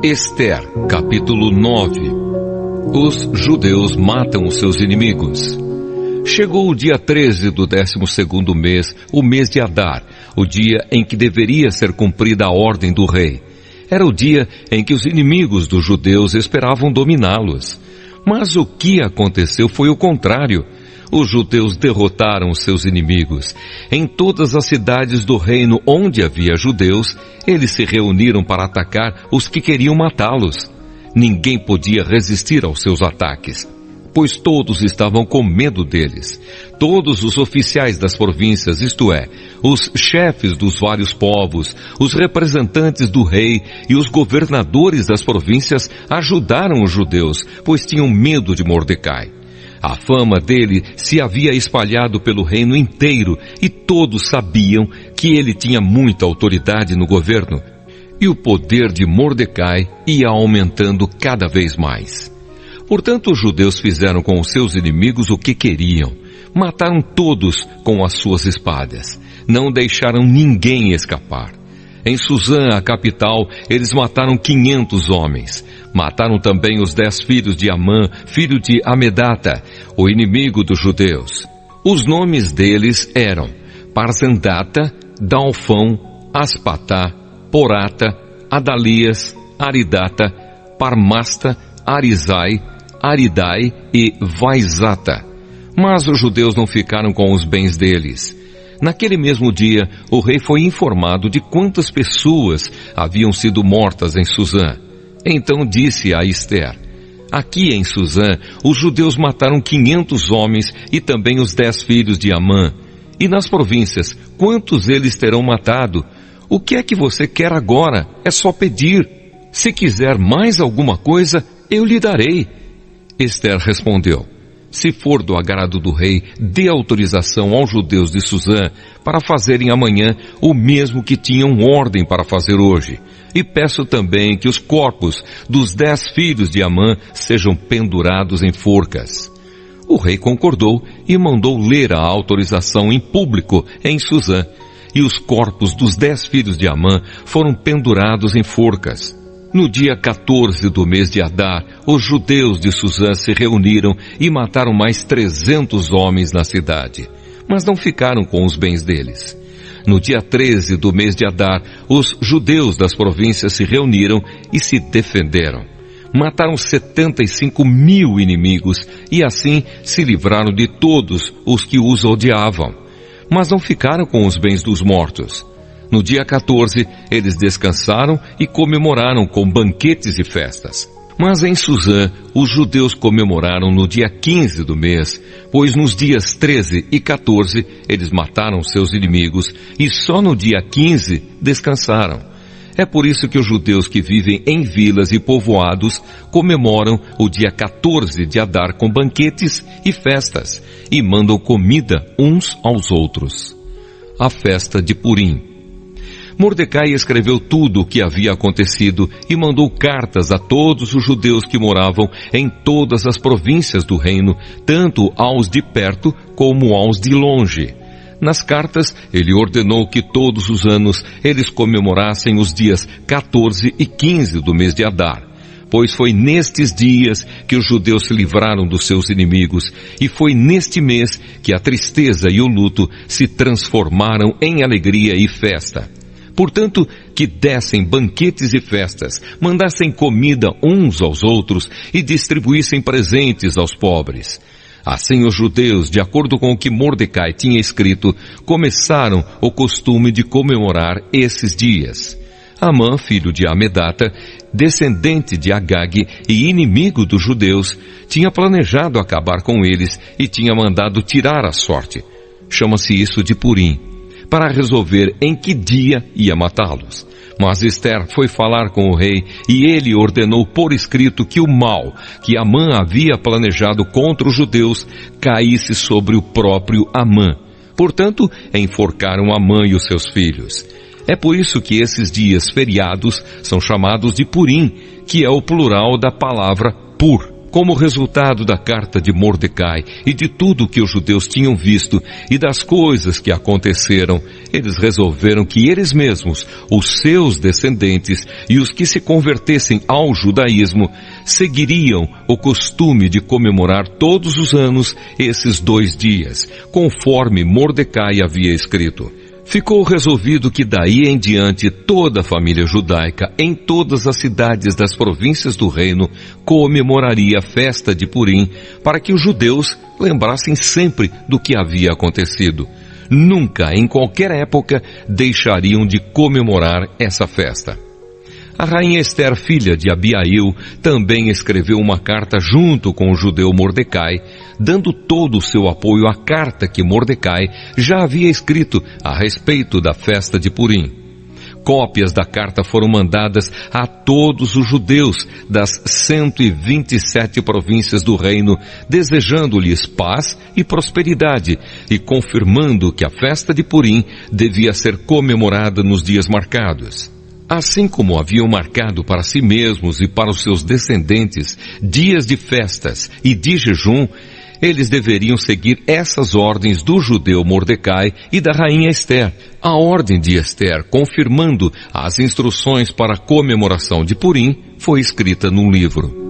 Ester, capítulo 9. Os judeus matam os seus inimigos. Chegou o dia 13 do 12º mês, o mês de Adar, o dia em que deveria ser cumprida a ordem do rei. Era o dia em que os inimigos dos judeus esperavam dominá-los. Mas o que aconteceu foi o contrário. Os judeus derrotaram os seus inimigos. Em todas as cidades do reino onde havia judeus, eles se reuniram para atacar os que queriam matá-los. Ninguém podia resistir aos seus ataques, pois todos estavam com medo deles. Todos os oficiais das províncias, isto é, os chefes dos vários povos, os representantes do rei e os governadores das províncias ajudaram os judeus, pois tinham medo de Mordecai. A fama dele se havia espalhado pelo reino inteiro e todos sabiam que ele tinha muita autoridade no governo. E o poder de Mordecai ia aumentando cada vez mais. Portanto, os judeus fizeram com os seus inimigos o que queriam. Mataram todos com as suas espadas. Não deixaram ninguém escapar. Em Suzã, a capital, eles mataram 500 homens. Mataram também os 10 filhos de Amã, filho de Amedata, o inimigo dos judeus. Os nomes deles eram Parzendata, Dalfão, Aspatá, Porata, Adalias, Aridata, Parmasta, Arizai, Aridai e Vaizata. Mas os judeus não ficaram com os bens deles. Naquele mesmo dia, o rei foi informado de quantas pessoas haviam sido mortas em Suzã. Então disse a Ester: aqui em Suzã, os judeus mataram 500 homens e também os 10 filhos de Amã. E nas províncias, quantos eles terão matado? O que é que você quer agora? É só pedir. Se quiser mais alguma coisa, eu lhe darei. Ester respondeu: se for do agrado do rei, dê autorização aos judeus de Suzã para fazerem amanhã o mesmo que tinham ordem para fazer hoje. E peço também que os corpos dos 10 filhos de Amã sejam pendurados em forcas. O rei concordou e mandou ler a autorização em público em Suzã. E os corpos dos 10 filhos de Amã foram pendurados em forcas. No dia 14 do mês de Adar, os judeus de Suzã se reuniram e mataram mais 300 homens na cidade, mas não ficaram com os bens deles. No dia 13 do mês de Adar, os judeus das províncias se reuniram e se defenderam. Mataram 75 mil inimigos e assim se livraram de todos os que os odiavam. Mas não ficaram com os bens dos mortos. No dia 14, eles descansaram e comemoraram com banquetes e festas. Mas em Suzã, os judeus comemoraram no dia 15 do mês, pois nos dias 13 e 14 eles mataram seus inimigos e só no dia 15 descansaram. É por isso que os judeus que vivem em vilas e povoados comemoram o dia 14 de Adar com banquetes e festas e mandam comida uns aos outros. A festa de Purim. Mordecai escreveu tudo o que havia acontecido e mandou cartas a todos os judeus que moravam em todas as províncias do reino, tanto aos de perto como aos de longe. Nas cartas, ele ordenou que todos os anos eles comemorassem os dias 14 e 15 do mês de Adar, pois foi nestes dias que os judeus se livraram dos seus inimigos, e foi neste mês que a tristeza e o luto se transformaram em alegria e festa. Portanto, que dessem banquetes e festas, mandassem comida uns aos outros e distribuíssem presentes aos pobres. Assim os judeus, de acordo com o que Mordecai tinha escrito, começaram o costume de comemorar esses dias. Amã, filho de Amedata, descendente de Agag e inimigo dos judeus, tinha planejado acabar com eles e tinha mandado tirar a sorte. Chama-se isso de Purim, para resolver em que dia ia matá-los. Mas Ester foi falar com o rei e ele ordenou por escrito que o mal que Amã havia planejado contra os judeus caísse sobre o próprio Amã. Portanto, enforcaram Amã e os seus filhos. É por isso que esses dias feriados são chamados de Purim, que é o plural da palavra pur. Como resultado da carta de Mordecai e de tudo que os judeus tinham visto e das coisas que aconteceram, eles resolveram que eles mesmos, os seus descendentes e os que se convertessem ao judaísmo, seguiriam o costume de comemorar todos os anos esses 2 dias, conforme Mordecai havia escrito. Ficou resolvido que daí em diante toda a família judaica em todas as cidades das províncias do reino comemoraria a festa de Purim para que os judeus lembrassem sempre do que havia acontecido. Nunca, em qualquer época, deixariam de comemorar essa festa. A rainha Ester, filha de Abiail, também escreveu uma carta junto com o judeu Mordecai, dando todo o seu apoio à carta que Mordecai já havia escrito a respeito da festa de Purim. Cópias da carta foram mandadas a todos os judeus das 127 províncias do reino, desejando-lhes paz e prosperidade e confirmando que a festa de Purim devia ser comemorada nos dias marcados. Assim como haviam marcado para si mesmos e para os seus descendentes dias de festas e de jejum, eles deveriam seguir essas ordens do judeu Mordecai e da rainha Ester. A ordem de Ester, confirmando as instruções para a comemoração de Purim, foi escrita num livro.